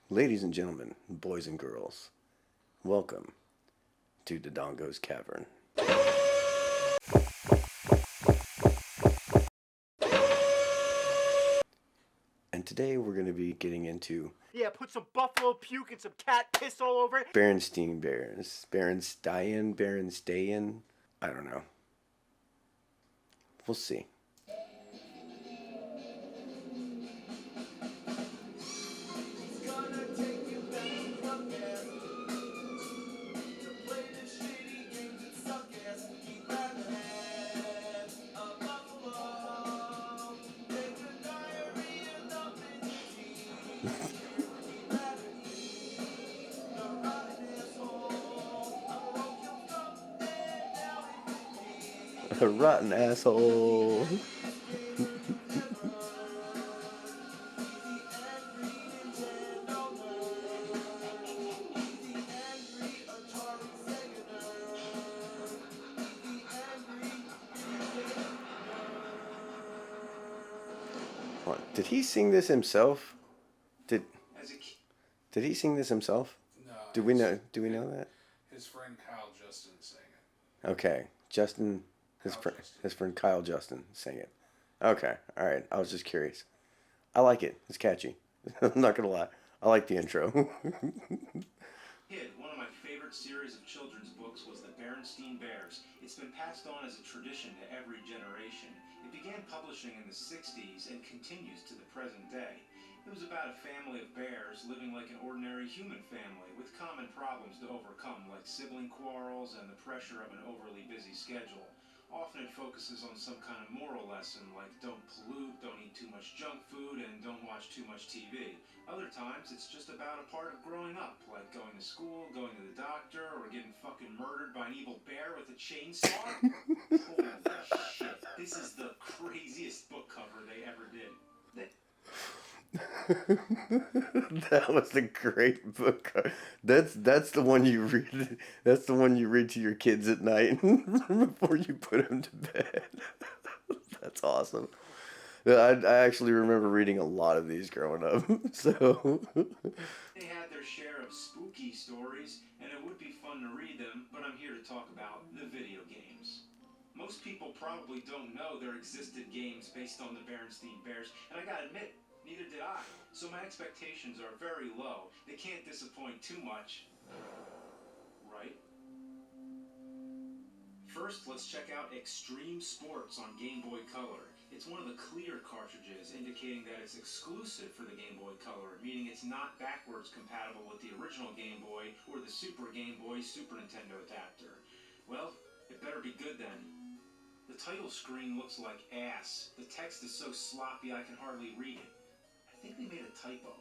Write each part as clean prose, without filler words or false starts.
Ladies and gentlemen, boys and girls, welcome to Dodongo's Cavern. And today we're going to be getting into Yeah, put some buffalo puke and some cat piss all over it. Berenstain Bears. Berenstain. I don't know. We'll see. A rotten asshole. What, did he sing this himself? Did he sing this himself? No. Do we know that? His friend Kyle Justin sang it. Okay, Justin, his friend Kyle Justin sang it. Okay, all right. I was just curious. I like it. It's catchy. I'm not gonna lie. I like the intro. Kid, one of my favorite series of children's books was the Berenstain Bears. It's been passed on as a tradition to every generation. It began publishing in the 60s and continues to the present day. It was about a family of bears living like an ordinary human family with common problems to overcome like sibling quarrels and the pressure of an overly busy schedule. Often it focuses on some kind of moral lesson like don't pollute, don't eat too much junk food, and don't watch too much TV. Other times it's just about a part of growing up, like going to school, going to the doctor, or getting fucking murdered by an evil bear with a chainsaw. Holy shit, this is the craziest book cover they ever did. That was a great book. That's the one you read. That's the one you read to your kids at night before you put them to bed. That's awesome. Yeah, I actually remember reading a lot of these growing up. So They had their share of spooky stories, and it would be fun to read them, but I'm here to talk about the video games. Most people probably don't know there existed games based on the Berenstain Bears, and I gotta admit, neither did I. So my expectations are very low. They can't disappoint too much, right? First, let's check out Extreme Sports on Game Boy Color. It's one of the clear cartridges, indicating that it's exclusive for the Game Boy Color, meaning it's not backwards compatible with the original Game Boy or the Super Game Boy Super Nintendo adapter. Well, it better be good then. The title screen looks like ass. The text is so sloppy I can hardly read it. I think they made a typo.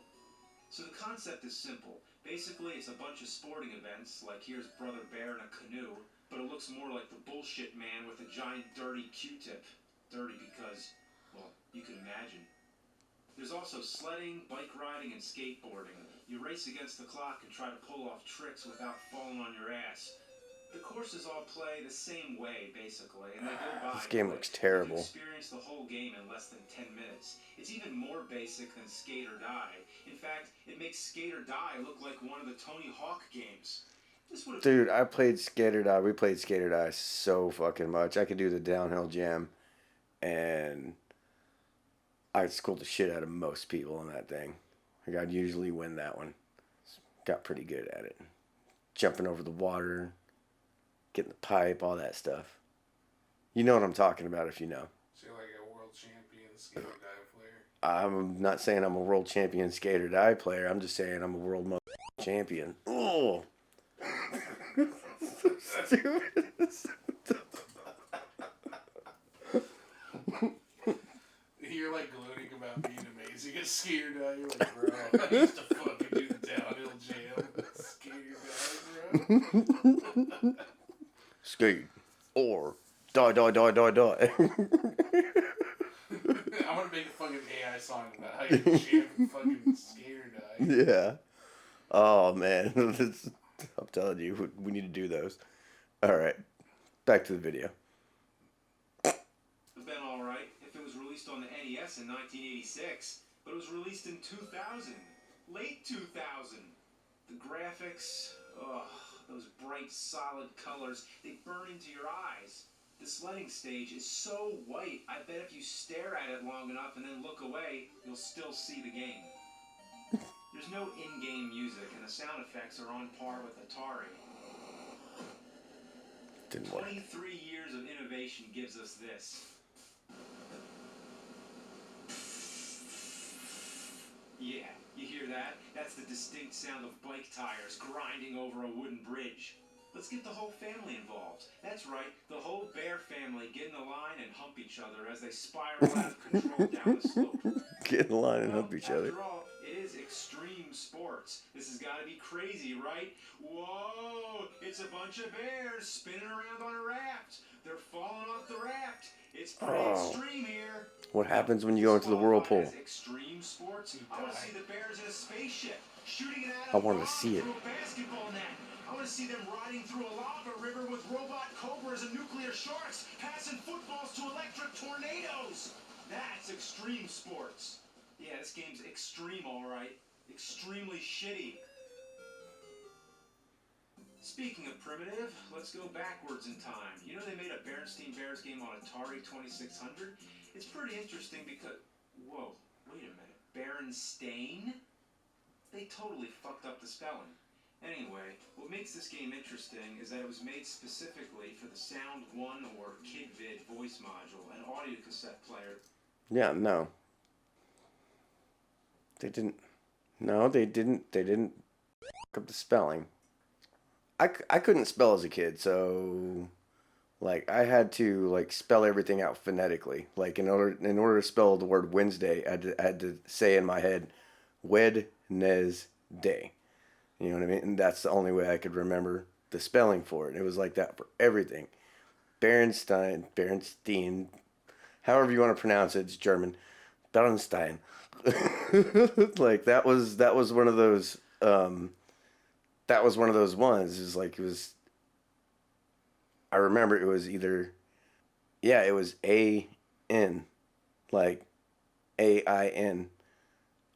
So the concept is simple. Basically, it's a bunch of sporting events, like here's Brother Bear in a canoe, but it looks more like the bullshit man with a giant dirty Q-tip. Dirty because, well, you can imagine. There's also sledding, bike riding, and skateboarding. You race against the clock and try to pull off tricks without falling on your ass. The courses all play the same way, basically, and they go by. this game looks You terrible. experience the whole game in less than 10 minutes. It's even more basic than Skate or Die. In fact, it makes Skate or Die look like one of the Tony Hawk games. Dude, I played Skate or Die. We played Skate or Die so fucking much. I could do the downhill jam, and I schooled the shit out of most people in that thing. Like, I'd usually win that one. Got pretty good at it. Jumping over the water, getting the pipe, all that stuff. You know what I'm talking about if you know. So you're like a world champion skate or die player? I'm not saying I'm a world champion Skate or Die player. I'm just saying I'm a world champion. Oh. So stupid. You're like gloating about being amazing at skate or die. You're like, bro, I used to fucking do the downhill jam. Skate or die, bro. Skate or die, die, die, die, die. I want to make a fucking AI song about how you jam fucking skate or die. Yeah. Oh man, I'm telling you, we need to do those. All right, back to the video. Been alright if it was released on the NES in 1986, but it was released in 2000. Late 2000. The graphics, ugh, those bright, solid colors, they burn into your eyes. The sledding stage is so white, I bet if you stare at it long enough and then look away, you'll still see the game. There's no in-game music, and the sound effects are on par with Atari. Didn't work. 23 years of innovation gives us this. Yeah, you hear that? That's the distinct sound of bike tires grinding over a wooden bridge. Let's get the whole family involved. That's right, the whole bear family get in the line and hump each other as they spiral out of control down the slope. Get in the line and hump each other. After all, it is extreme sports. This has got to be crazy, right? Whoa! It's a bunch of bears spinning around on a raft. They're falling off the raft. It's pretty extreme here. What happens when you go into the whirlpool? Extreme sports. I want to see the bears in a spaceship shooting it I out wanted to see it. through a basketball net. I want to see them riding through a lava river with robot cobras and nuclear sharks, passing footballs to electric tornadoes. That's extreme sports. Yeah, this game's extreme, all right. Extremely shitty. Speaking of primitive, let's go backwards in time. You know they made a Berenstain Bears game on Atari 2600? It's pretty interesting because... Whoa, wait a minute. Berenstain? They totally fucked up the spelling. Anyway, what makes this game interesting is that it was made specifically for the Sound 1 or Kid Vid voice module, an audio cassette player. Yeah, no. They didn't. No, they didn't. They didn't fuck up the spelling. I couldn't spell as a kid, so like I had to like spell everything out phonetically. Like in order to spell the word Wednesday, I had to say in my head, Wednesday. You know what I mean? And that's the only way I could remember the spelling for it. It was like that for everything. Berenstain, however you want to pronounce it, it's German. Berenstain. Like that was one of those that was one of those ones. It was I remember it was either it was A-N, like A-I-N.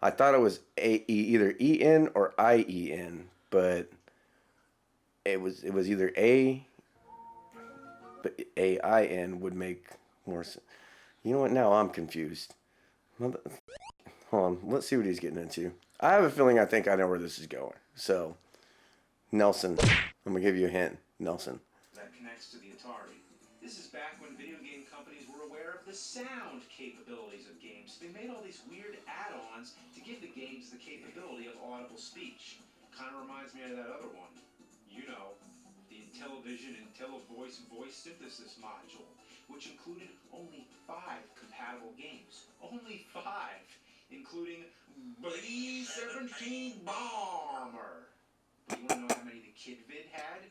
I thought it was either E-N or I-E-N, but it was either A, but A-I-N would make more sense. You know what? Now I'm confused. Hold on. Let's see what he's getting into. I have a feeling I think I know where this is going. So, Nelson, I'm going to give you a hint. Nelson. That connects to the Atari. This is back when video game companies were aware of the sound capabilities of games. They made all these weird add-ons to give the games the capability of audible speech. Kind of reminds me of that other one. You know, the Intellivision IntelliVoice voice synthesis module, which included only 5 compatible games. Only 5, including B-17 Bomber. But you want to know how many the Kid Vid had?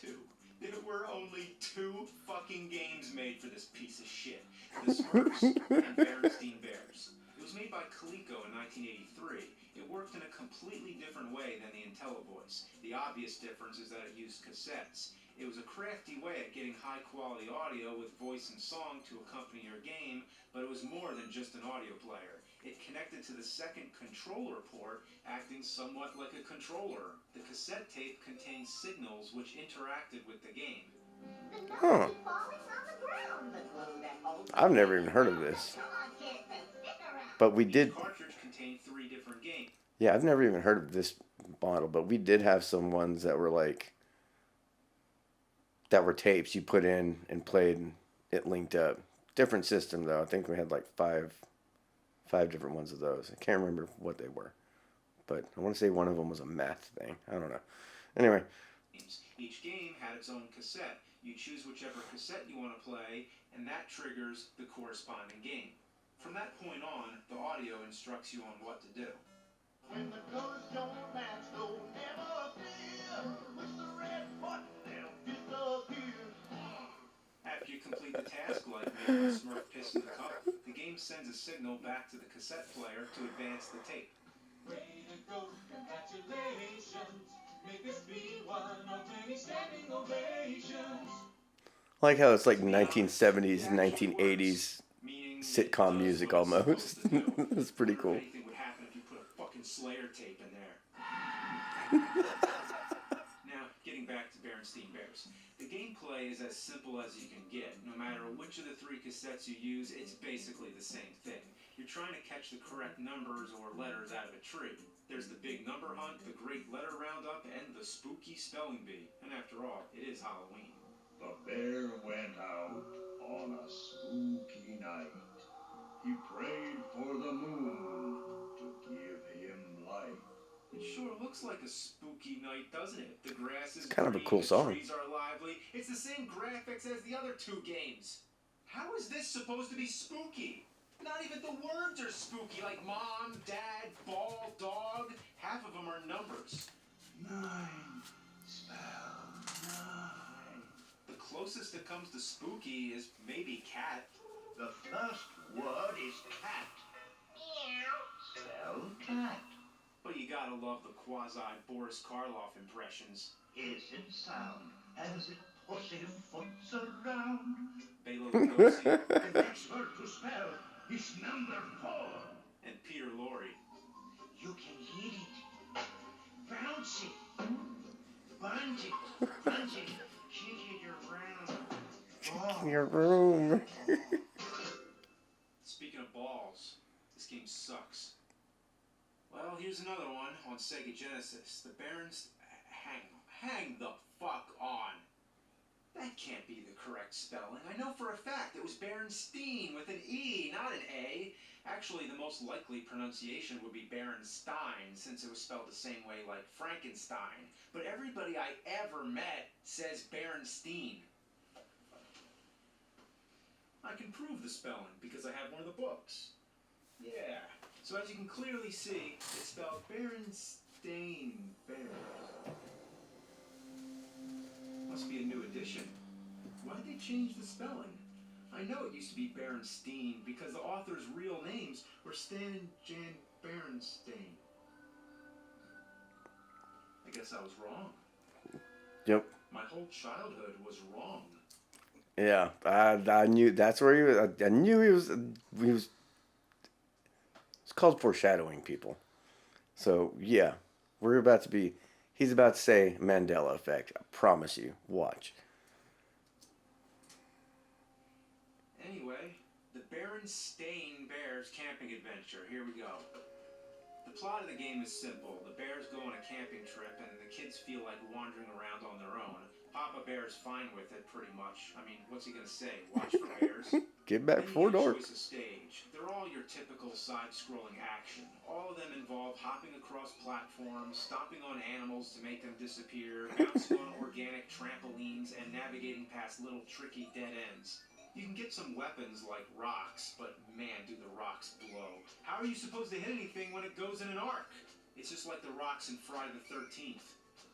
2. There were only 2 fucking games made for this piece of shit. The Smurfs and Berenstain Bears. It was made by Coleco in 1983. It worked in a completely different way than the IntelliVoice. The obvious difference is that it used cassettes. It was a crafty way of getting high-quality audio with voice and song to accompany your game, but it was more than just an audio player. It connected to the second controller port, acting somewhat like a controller. The cassette tape contained signals which interacted with the game. Huh. I've never even heard of this. But we did. The cartridge contained 3 different games. Yeah, I've never even heard of this model, but we did have some ones that were tapes you put in and played and it linked up. Different system though. I think we had like five different ones of those. I can't remember what they were. But I want to say one of them was a math thing. I don't know. Anyway. Each game had its own cassette. You choose whichever cassette you want to play, and that triggers the corresponding game. From that point on, the audio instructs you on what to do. When the colors don't match, don't never fear. Push the red button, they'll disappear. After you complete the task, like making a Smurf piss in the cup, the game sends a signal back to the cassette player to advance the tape. Way to go, congratulations. Make this be one of many standing ovations. I like how it's like 1970s, 1980s meaning sitcom it does music what it's almost. supposed to do. It's pretty Wonder if cool. anything would happen if you put a fucking Slayer tape in there. Now, getting back to Berenstain Bears. The gameplay is as simple as you can get. No matter which of the 3 cassettes you use, it's basically the same thing. You're trying to catch the correct numbers or letters out of a tree. There's the big number hunt, the great letter roundup, and the spooky spelling bee. And after all, it is Halloween. The bear went out on a spooky night. He prayed for the moon to give him light. It sure looks like a spooky night, doesn't it? The grass is Kind of a green, cool the song. trees are lively. It's the same graphics as the other 2 games. How is this supposed to be spooky? Not even the words are spooky, like mom, dad, ball, dog. Half of them are numbers. 9, spell 9. The closest that comes to spooky is maybe cat. The first word is cat. Spell cat. But you gotta love the quasi-Boris Karloff impressions. Hissing sound as it pussyfoots around. Bela Lugosi The next word to spell is number 4. and Peter Lorre. You can hear it. Bounce it. Bunch it. Punch it. Shake it around. Oh. Your room. Speaking of balls, this game sucks. Well, here's another one on Sega Genesis. The Berenstain... Hang the fuck on. That can't be the correct spelling. I know for a fact it was Berenstain with an E, not an A. Actually, the most likely pronunciation would be Berenstain, since it was spelled the same way like Frankenstein. But everybody I ever met says Berenstain. I can prove the spelling because I have one of the books. Yeah. So as you can clearly see, it's spelled Berenstain Bears. Must be a new edition. Why'd they change the spelling? I know it used to be Berenstain because the author's real names were Stan and Jan Berenstain. I guess I was wrong. Yep. My whole childhood was wrong. Yeah, I knew that's where he was. I knew he was. It's called foreshadowing, people. So yeah, he's about to say Mandela effect. I promise you. Watch. Anyway, the Berenstain Bears camping adventure. Here we go. The plot of the game is simple. The bears go on a camping trip and the kids feel like wandering around on their own. Papa Bear's fine with it, pretty much. I mean, what's he gonna say? Watch for bears? Get back Then before you get a dark. choice of stage. They're all your typical side-scrolling action. All of them involve hopping across platforms, stomping on animals to make them disappear, bouncing on organic trampolines, and navigating past little tricky dead ends. You can get some weapons like rocks, but man, do the rocks blow. How are you supposed to hit anything when it goes in an arc? It's just like the rocks in Friday the 13th.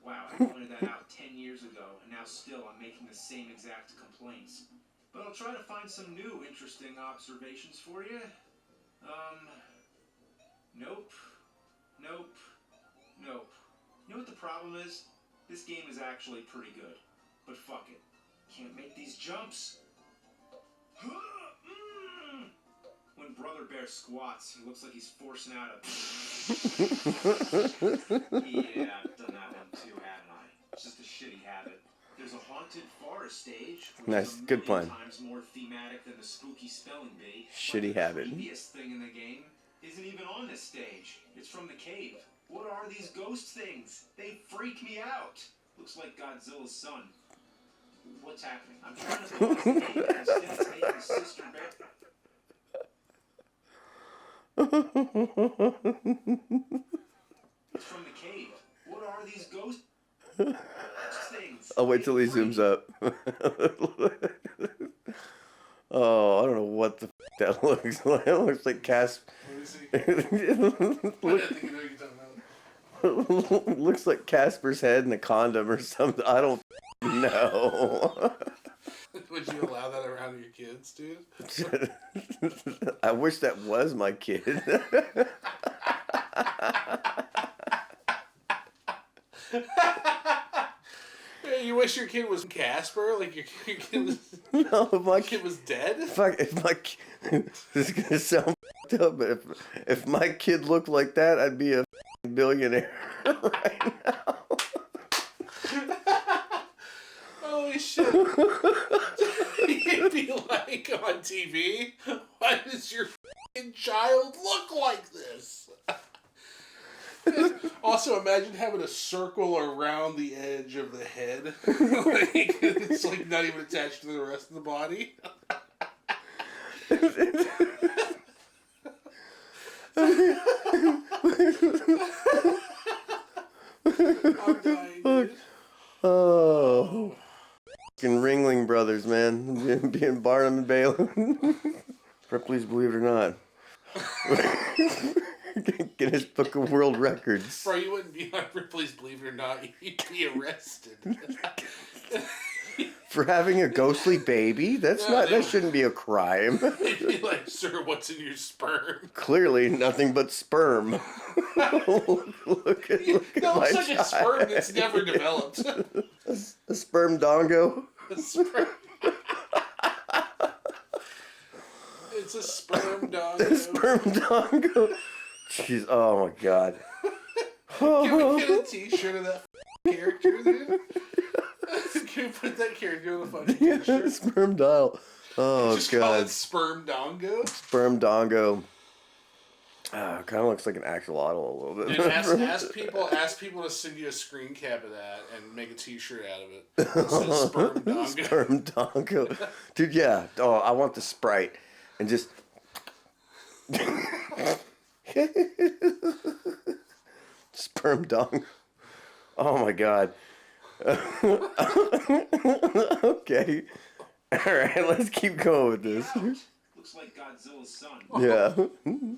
Wow, I pointed that out 10 years ago, and now still I'm making the same exact complaints. But I'll try to find some new interesting observations for you. Nope. Nope. Nope. You know what the problem is? This game is actually pretty good. But fuck it. Can't make these jumps. When Brother Bear squats, he looks like he's forcing out a... Yeah, I've done that one too, haven't I? It's just a shitty habit. There's a haunted forest stage, which Nice, is a good million plan. times more thematic than the spooky spelling bee. Shitty But habit. The creepiest thing in the game isn't even on this stage. It's from the cave. What are these ghost things? They freak me out. Looks like Godzilla's son. What's happening? I'm trying to pause the game and instead it's making Sister Bear... It's from the cave. What are these ghost things? I'll wait till he zooms up. Oh, I don't know what the that looks like. It looks like Casper. What is he? I think I know what you're talking about. Looks like Casper's head in a condom or something. I don't know. Would you allow that around your kids, dude? I wish that was my kid. Hey, you wish your kid was Casper? Like your kid was... No, if my Kid was dead? if my this is gonna sound fucked up, but if my kid looked like that, I'd be a billionaire right now. Holy shit. You'd be like on TV, why does your f***ing child look like this? Also, imagine having a circle around the edge of the head. Like, it's like not even attached to the rest of the body. I'm dying, dude. Oh. Fucking Ringling Brothers, man. Being Barnum and Bailey. Ripley's Believe It or Not. Guinness Book of World Records. Bro, you wouldn't be on Ripley's Believe It or Not. You'd be arrested. For having a ghostly baby? That shouldn't be a crime. They'd be like, sir, what's in your sperm? Clearly nothing but sperm. look at That my looks like child. a sperm that's never developed. A sperm dongo. A sperm. It's a sperm dog. A sperm dongo. Jeez, oh my god. Can we get a t-shirt of that character, dude? Can we put that character on the fucking t-shirt? Sperm dial. Oh Just call god. it Sperm Dongo. Sperm dongo. Kind of looks like an axolotl a little bit. And ask people to send you a screen cap of that and make a t-shirt out of it. It says Sperm Dongo. Sperm dongo. Dude, yeah. Oh, I want the Sprite. And just... Sperm dong. Oh my god. Okay. Alright, let's keep going with this. Looks like Godzilla's son. Yeah.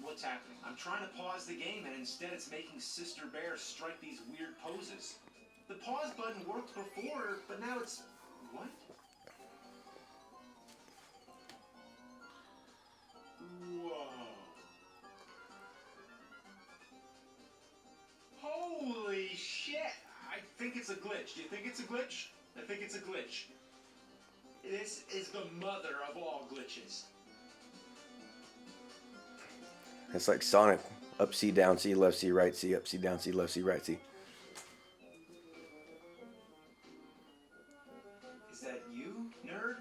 What's happening? I'm trying to pause the game and instead it's making Sister Bear strike these weird poses. The pause button worked before, but now it's... What? Whoa. Holy shit! I think it's a glitch. Do you think it's a glitch? I think it's a glitch. This is the mother of all glitches. It's like Sonic. Up C, down C, left C, right C, up C, down C, left C, right C. Is that you, nerd?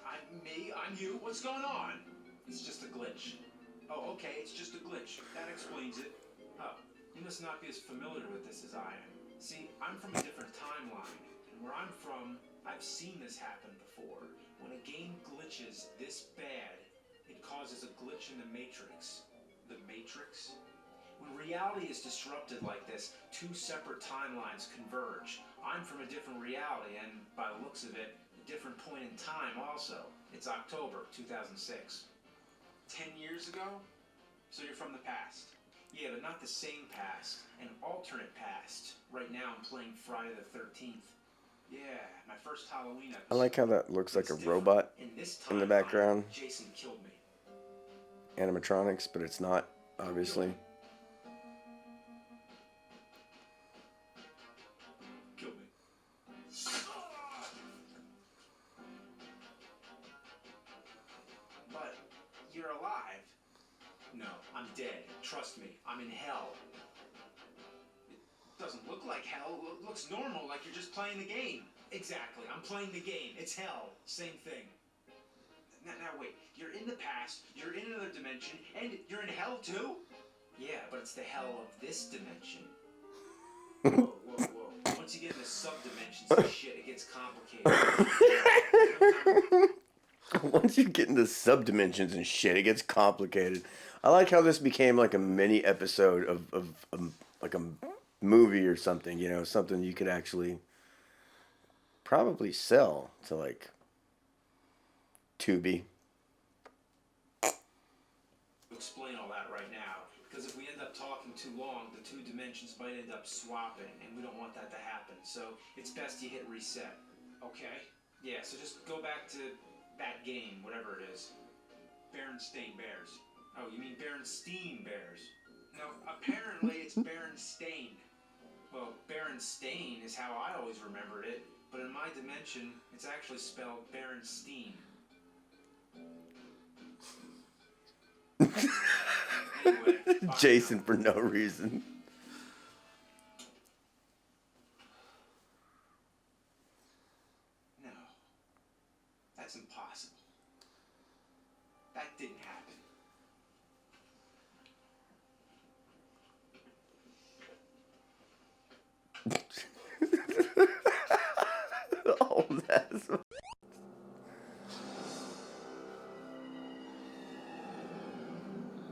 I'm me, I'm you. What's going on? It's just a glitch. Oh, okay, it's just a glitch. That explains it. Oh, you must not be as familiar with this as I am. See, I'm from a different timeline, and where I'm from, I've seen this happen before. When a game glitches this bad, it causes a glitch in the Matrix. The Matrix? When reality is disrupted like this, two separate timelines converge. I'm from a different reality, and by the looks of it, a different point in time also. It's October 2006. 10 years ago? So you're from the past. Yeah, but not the same past. An alternate past. Right now I'm playing Friday the 13th. Yeah, my first Halloween episode. I like how that looks like a robot in the background. Jason killed me. Animatronics, but it's not, obviously. Killed me. But you're alive. No, I'm dead. Trust me, I'm in hell. It doesn't look like hell. It looks normal, like you're just playing the game. Exactly, I'm playing the game. It's hell. Same thing. Now wait, you're in the past, you're in another dimension, and you're in hell too? Yeah, but it's the hell of this dimension. Whoa, whoa, whoa. Once you get into sub-dimensions and shit, it gets complicated. Once you get into subdimensions and shit, it gets complicated. I like how this became like a mini episode of like a movie or something, you know, something you could actually probably sell to like Tubi. Explain all that right now, because if we end up talking too long, the two dimensions might end up swapping, and we don't want that to happen. So it's best you hit reset. Okay? Yeah, so just go back to that game, whatever it is. Berenstain Bears. Oh, you mean Berenstain Bears? No, apparently it's Berenstain. Well, Berenstain is how I always remembered it. but in my dimension, it's actually spelled Berenstain. Anyway, Jason for no reason. No. That's impossible. That didn't happen. Oh, that's...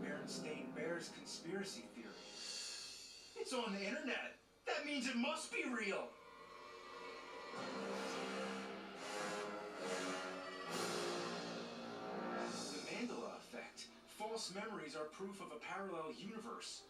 Berenstain Bears conspiracy theory. It's on the internet. That means it must be real. The Mandela effect. False memories are proof of a parallel universe.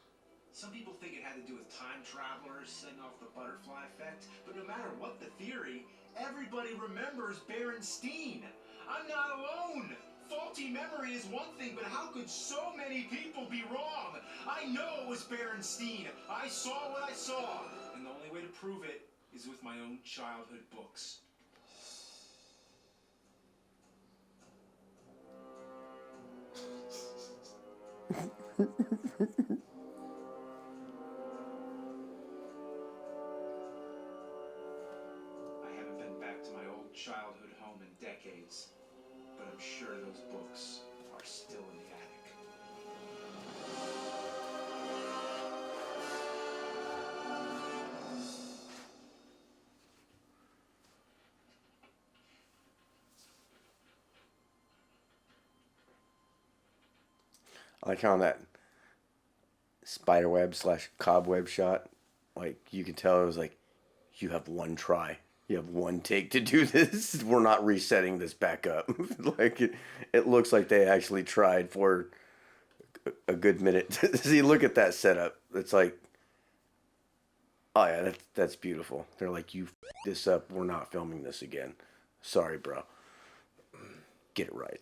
Some people think it had to do with time travelers setting off the butterfly effect, but no matter what the theory, everybody remembers Berenstain. I'm not alone. Faulty memory is one thing, but how could so many people be wrong? I know it was Berenstain. I saw what I saw. And the only way to prove it is with my own childhood books. I haven't been back to my old childhood home in decades, but I'm sure those books are still in the attic. I like how on that spiderweb / cobweb shot, like you could tell it was like, you have one try, you have one take to do this. We're not resetting this back up. Like it looks like they actually tried for a good minute. See, look at that setup. It's like, oh yeah, that's beautiful. They're like, you this up. We're not filming this again. Sorry, bro. Get it right.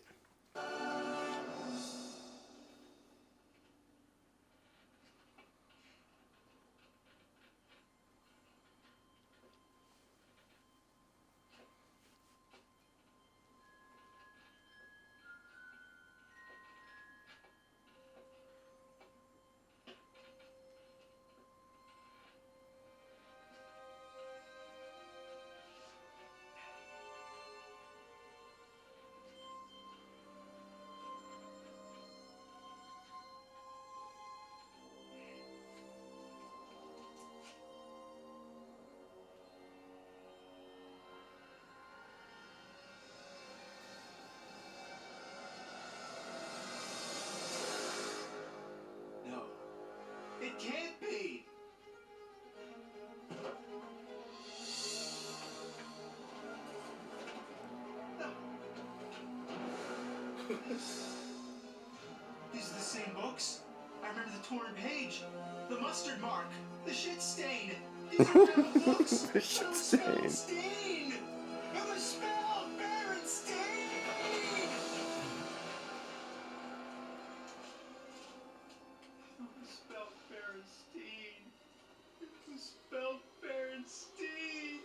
No, it can't be. No. These are the same books. I remember the torn page, the mustard mark, the shit stain. These are real books. The shit It was stain. spelled Stain. It was spelled Berenstain. It was spelled Berenstain. It was spelled Berenstain.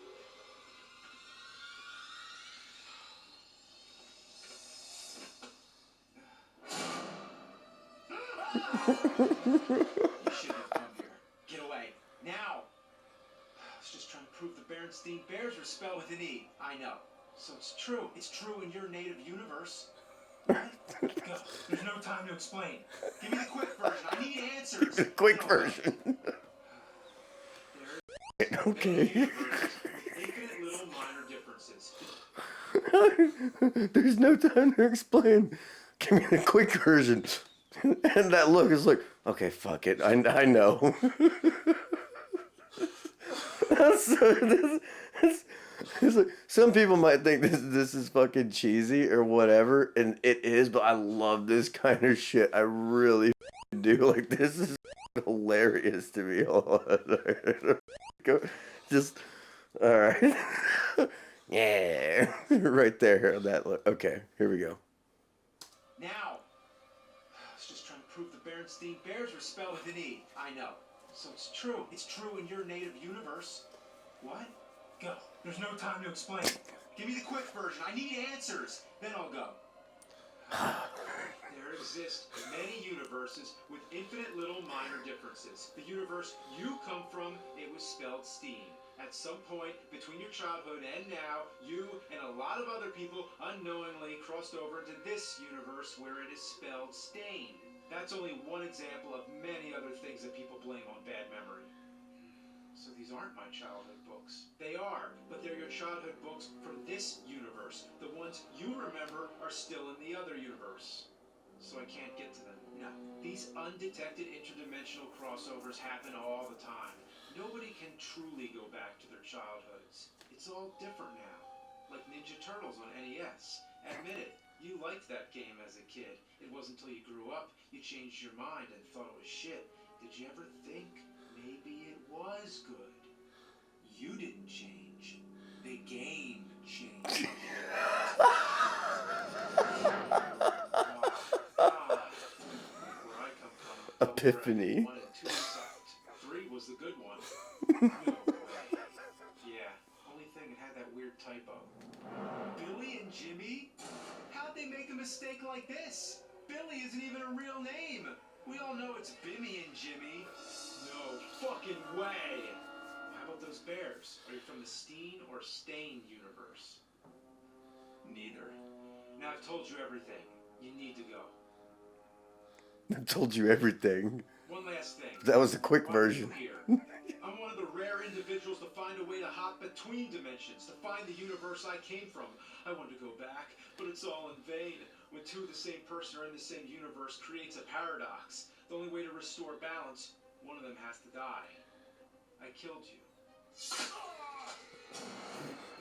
You shouldn't have come here. Get away. Now! I was just trying to prove the Berenstain Bears were spelled with an E. I know. So it's true. It's true in your native universe. What? Go. There's no time to explain. Give me the quick version. I need answers. The quick No. version. There's Okay. infinite little minor differences. There's no time to explain. Give me the quick version. And that look is like, okay, fuck it. I know. It's like, some people might think this is fucking cheesy or whatever, and it is, but I love this kind of shit. I really do. Like, this is hilarious to me. Just, alright. Yeah. Right there. That look. Okay, here we go. Now! I was just trying to prove the Berenstain Bears were spelled with an E. I know. So it's true. It's true in your native universe. What? Go. There's no time to explain. Give me the quick version. I need answers. Then I'll go. There exist many universes with infinite little minor differences. The universe you come from, it was spelled Steen. At some point between your childhood and now, you and a lot of other people unknowingly crossed over into this universe where it is spelled Stain. That's only one example of many other things that people blame on bad memory. So these aren't my childhood books. They are, but they're your childhood books from this universe. The ones you remember are still in the other universe. So I can't get to them. No. These undetected interdimensional crossovers happen all the time. Nobody can truly go back to their childhoods. It's all different now. Like Ninja Turtles on NES. Admit it, you liked that game as a kid. It wasn't until you grew up, you changed your mind and thought it was shit. Did you ever think maybe it was good? You didn't change. The game changed. Epiphany. 1 and 2 sucked. 3 was the good one. No way. Yeah, only thing it had that weird typo. Billy and Jimmy? How'd they make a mistake like this? Billy isn't even a real name. We all know it's Bimmy and Jimmy. No fucking way. How about those bears? Are you from the Steen or Stain universe? Neither. Now I've told you everything. You need to go. I told you everything. One last thing. That was the quick Why are version. you here? I'm one of the rare individuals to find a way to hop between dimensions, to find the universe I came from. I wanted to go back, but it's all in vain. When two of the same person are in the same universe creates a paradox. The only way to restore balance, one of them has to die. I killed you.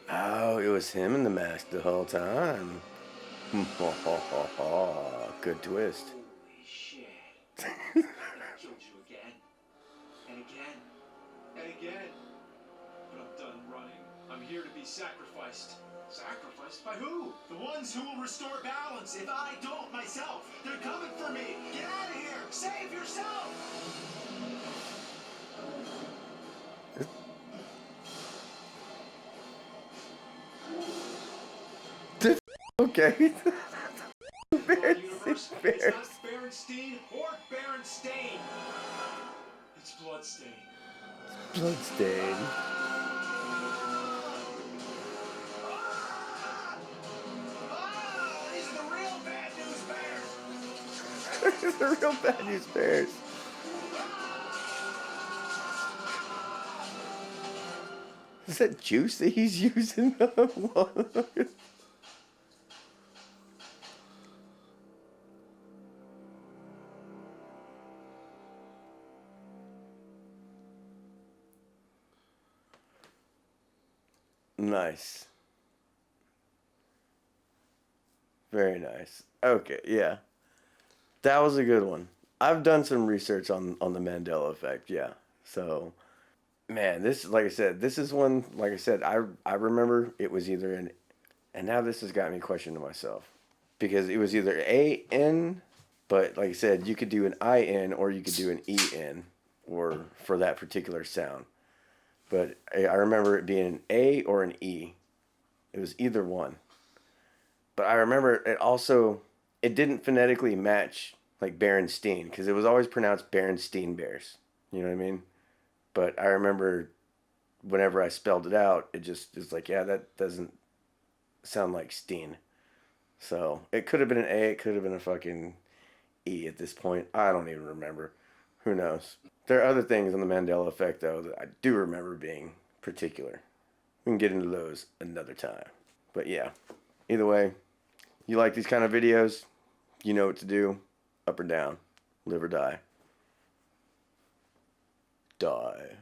Oh, it was him in the mask the whole time. Good twist. Holy shit. I killed you again. And again. And again. But I'm done running. I'm here to be sacrificed. Sacrificed by who? The ones who will restore balance. If I don't myself, they're coming for me. Get out of here. Save yourself. Okay. Universe, it's not Berenstain or Berenstain. It's Bloodstain. Bloodstain. These are the real bad news bears. These are real bad news bears. Is that juice that he's using? Nice. Very nice. Okay, yeah. That was a good one. I've done some research on the Mandela effect, yeah. So, man, this, like I said, this is one, like I said, I remember it was either an, and now this has got me questioning myself. Because it was either A-N, but like I said, you could do an I-N or you could do an E-N, or for that particular sound. But I remember it being an A or an E. It was either one. But I remember it also, it didn't phonetically match like Berenstain, because it was always pronounced Berenstain Bears. You know what I mean? But I remember whenever I spelled it out, it just is like, yeah, that doesn't sound like Steen. So it could have been an A, it could have been a fucking E at this point. I don't even remember. Who knows? There are other things on the Mandela effect, though, that I do remember being particular. We can get into those another time. But yeah, either way, you like these kind of videos, you know what to do. Up or down, live or die. Die.